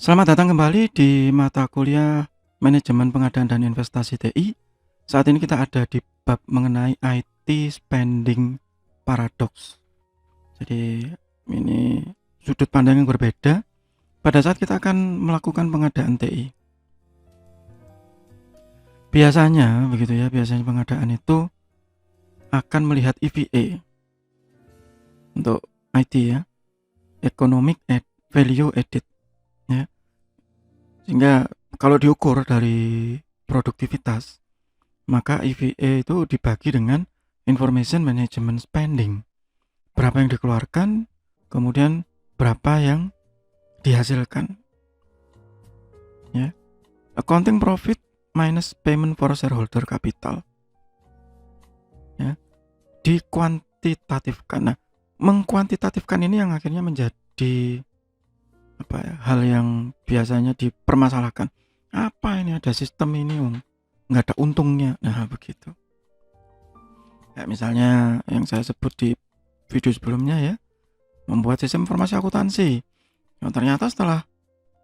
Selamat datang kembali di mata kuliah Manajemen Pengadaan dan Investasi TI. Saat ini kita ada di bab mengenai IT spending paradox. Jadi ini sudut pandang yang berbeda pada saat kita akan melakukan pengadaan TI. Biasanya begitu ya, biasanya pengadaan itu akan melihat EVA untuk IT ya, Economic Value Added ya. Sehingga kalau diukur dari produktivitas, maka EVA itu dibagi dengan Information Management Spending. Berapa yang dikeluarkan, kemudian berapa yang dihasilkan. Ya. Accounting profit minus payment for shareholder capital. Ya. Dikuantitatifkan. Nah, mengkuantitatifkan ini yang akhirnya menjadi hal yang biasanya dipermasalahkan. Apa ini ada sistem ini nggak ada untungnya. Nah begitu. Kayak misalnya yang saya sebut di video sebelumnya ya, membuat sistem informasi akuntansi. Yang ternyata setelah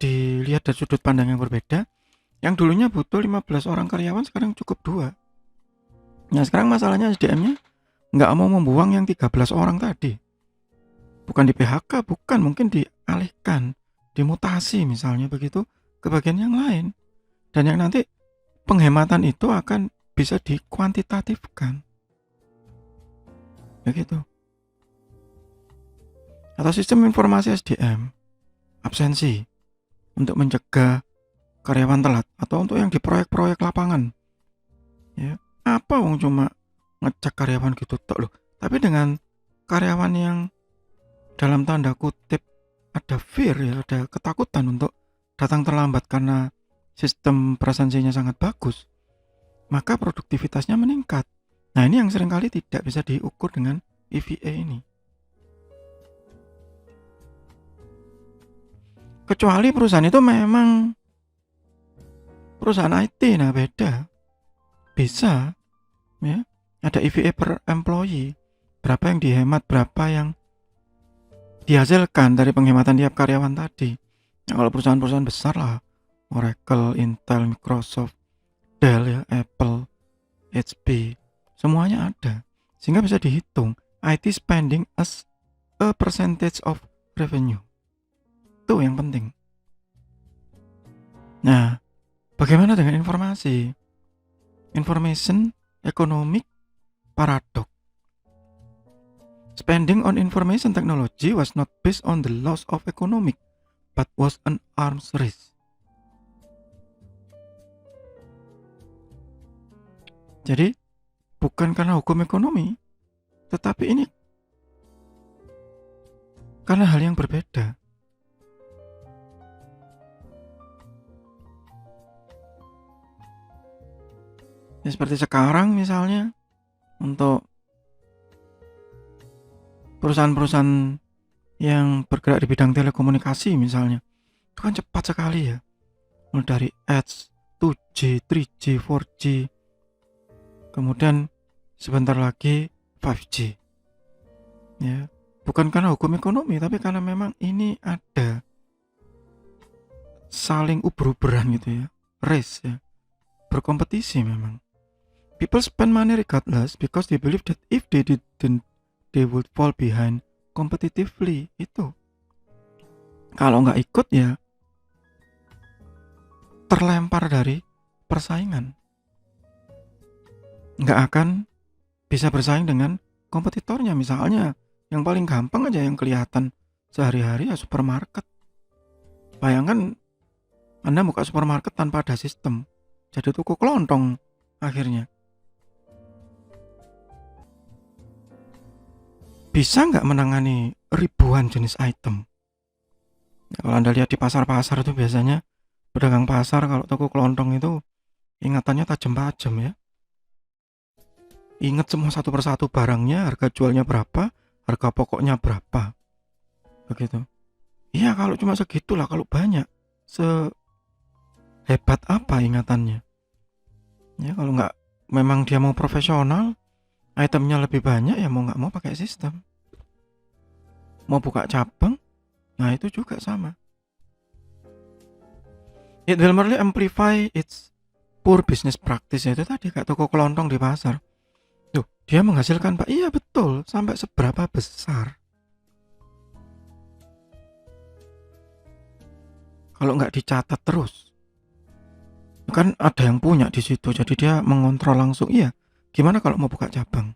dilihat dari sudut pandang yang berbeda, yang dulunya butuh 15 orang karyawan sekarang cukup 2. Nah sekarang masalahnya SDM-nya nggak mau membuang yang 13 orang tadi. Bukan di PHK, bukan, mungkin dialihkan, dimutasi misalnya begitu ke bagian yang lain. Dan yang nanti penghematan itu akan bisa dikuantitatifkan. Begitu. Atau sistem informasi SDM, absensi, untuk mencegah karyawan telat, atau untuk yang di proyek-proyek lapangan. Ya, apa cuma ngecek karyawan gitu tok loh. Tapi dengan karyawan yang dalam tanda kutip ada fear ya, ada ketakutan untuk datang terlambat karena sistem presensinya sangat bagus, maka produktivitasnya meningkat. Nah ini yang seringkali tidak bisa diukur dengan EVA ini. Kecuali perusahaan itu memang perusahaan IT, nah beda. Bisa ya, ada EVA per employee, berapa yang dihemat, berapa yang dihasilkan dari penghematan tiap karyawan tadi. Nah, kalau perusahaan-perusahaan besar lah, Oracle, Intel, Microsoft, Dell ya, Apple, HP, semuanya ada. Sehingga bisa dihitung IT spending as a percentage of revenue. Itu yang penting. Nah, bagaimana dengan informasi? Information Economic Paradox. Spending on information technology was not based on the loss of economic, but was an arms race. Jadi, bukan karena hukum ekonomi, tetapi ini karena hal yang berbeda. Ya, seperti sekarang misalnya, untuk perusahaan-perusahaan yang bergerak di bidang telekomunikasi misalnya, itu kan cepat sekali ya. Mulai dari Edge, 2G, 3G, 4G, kemudian sebentar lagi 5G. Ya, bukan karena hukum ekonomi, tapi karena memang ini ada saling uber-uberan gitu ya, race ya, berkompetisi memang. People spend money regardless because they believe that if they didn't, they would fall behind competitively. Itu kalau nggak ikut ya terlempar dari persaingan, nggak akan bisa bersaing dengan kompetitornya. Misalnya yang paling gampang aja yang kelihatan sehari-hari ya supermarket. Bayangkan Anda buka supermarket tanpa ada sistem, jadi toko kelontong akhirnya. Bisa nggak menangani ribuan jenis item? Ya, kalau Anda lihat di pasar-pasar itu biasanya pedagang pasar kalau toko kelontong itu ingatannya tajam-tajam ya. Ingat semua satu persatu barangnya, harga jualnya berapa, harga pokoknya berapa. Begitu. Iya kalau cuma segitulah, kalau banyak sehebat apa ingatannya. Ya kalau nggak memang dia mau profesional, itemnya lebih banyak ya mau nggak mau pakai sistem. Mau buka cabang, nah itu juga sama. It will merely amplify its poor business practice. Itu tadi kayak toko kelontong di pasar. Tuh, dia menghasilkan Pak. Iya betul, sampai seberapa besar. Kalau nggak dicatat terus, kan ada yang punya di situ, jadi dia mengontrol langsung. Iya, gimana kalau mau buka cabang?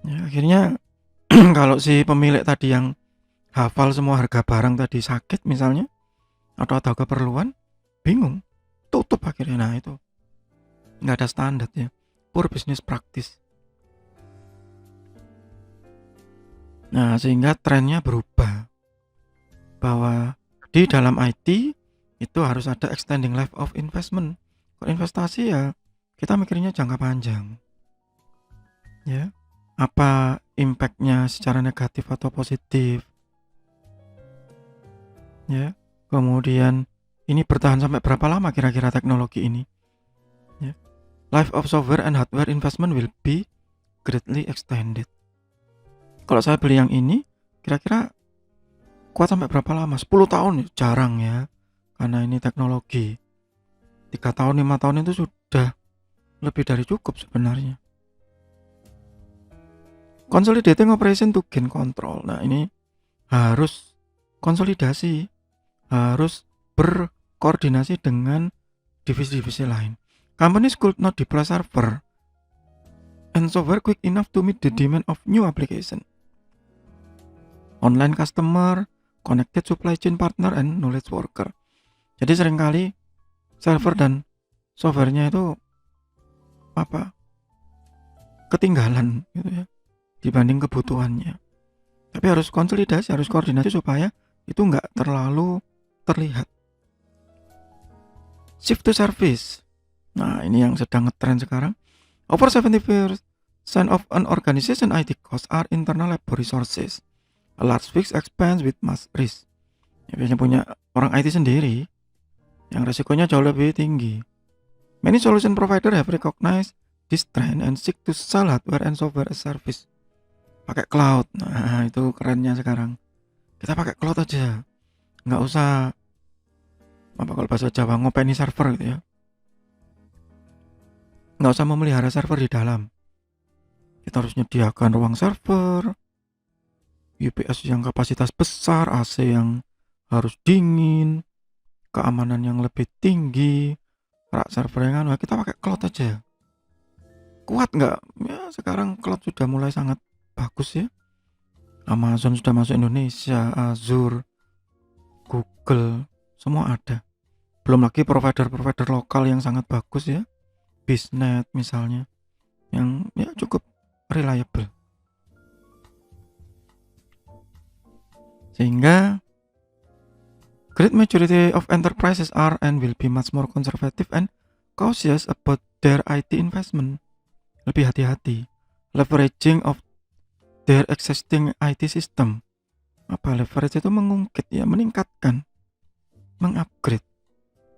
Ya, akhirnya kalau si pemilik tadi yang hafal semua harga barang tadi sakit misalnya, atau ada keperluan, bingung, tutup akhirnya. Nah itu nggak ada standar ya, poor business practice. Nah sehingga trennya berubah, bahwa di dalam IT itu harus ada extending life of investment. Kalau investasi ya kita mikirnya jangka panjang, ya. Apa impactnya secara negatif atau positif, ya. Kemudian ini bertahan sampai berapa lama kira-kira teknologi ini, ya. Life of software and hardware investment will be greatly extended. Kalau saya beli yang ini, kira-kira kuat sampai berapa lama? 10 tahun jarang ya, karena ini teknologi. 3 tahun, 5 tahun itu sudah lebih dari cukup sebenarnya. Consolidating operation to gain control. Nah ini harus konsolidasi, harus berkoordinasi dengan divisi-divisi lain. Companies could not deploy server and software quick enough to meet the demand of new application. Online customer, connected supply chain partner, and knowledge worker. Jadi seringkali server dan softwarenya itu ketinggalan gitu ya, dibanding kebutuhannya. Tapi harus konsolidasi, harus koordinasi supaya itu nggak terlalu terlihat. Shift to service. Nah ini yang sedang ngetrend sekarang. Over 70% of an organization IT costs are internal labor resources. A large fixed expense with mass risk. Ya, biasanya punya orang IT sendiri yang resikonya jauh lebih tinggi. Many solution provider have recognized this trend and seek to sell hardware and software as service. Pakai cloud. Nah itu kerennya sekarang. Kita pakai cloud aja, nggak usah kalau bahasa Jawa ngopeni server gitu ya, nggak usah memelihara server di dalam. Kita harus menyediakan ruang server, UPS yang kapasitas besar, AC yang harus dingin, keamanan yang lebih tinggi, rak server yang kita pakai cloud aja. Kuat nggak? Ya sekarang cloud sudah mulai sangat bagus ya. Amazon sudah masuk Indonesia, Azure, Google, semua ada. Belum lagi provider-provider lokal yang sangat bagus ya, Biznet misalnya, yang ya cukup reliable. Sehingga great majority of enterprises are and will be much more conservative and cautious about their IT investment. Lebih hati-hati, leveraging of their existing IT system. Leverage itu mengungkit ya, meningkatkan, mengupgrade,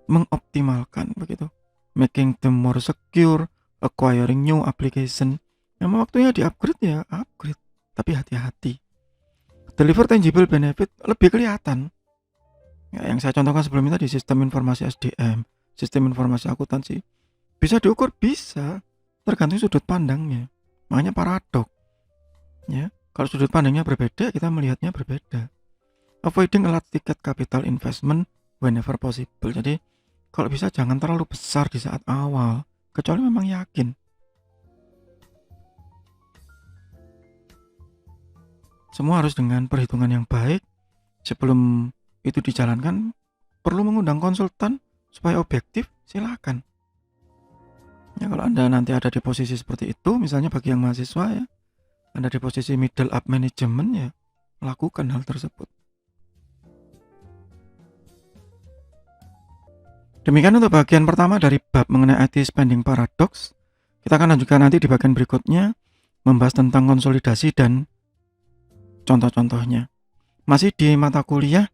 mengoptimalkan begitu, making them more secure, acquiring new application. Yang waktunya di-upgrade ya upgrade, tapi hati-hati. Deliver tangible benefit lebih kelihatan. Ya, yang saya contohkan sebelumnya tadi, sistem informasi SDM, sistem informasi akuntansi, bisa diukur, bisa, tergantung sudut pandangnya. Makanya paradok. Ya, kalau sudut pandangnya berbeda, kita melihatnya berbeda. Avoiding a large ticket capital investment whenever possible. Jadi kalau bisa jangan terlalu besar di saat awal, kecuali memang yakin. Semua harus dengan perhitungan yang baik. Sebelum itu dijalankan, perlu mengundang konsultan supaya objektif, silakan. Ya kalau Anda nanti ada di posisi seperti itu, misalnya bagi yang mahasiswa ya, Anda di posisi middle up management ya, lakukan hal tersebut. Demikian untuk bagian pertama dari bab mengenai IT spending paradox. Kita akan lanjutkan nanti di bagian berikutnya, membahas tentang konsolidasi dan contoh-contohnya. Masih di mata kuliah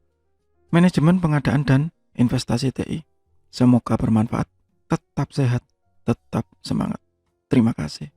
Manajemen Pengadaan dan Investasi TI. Semoga bermanfaat. Tetap sehat, tetap semangat. Terima kasih.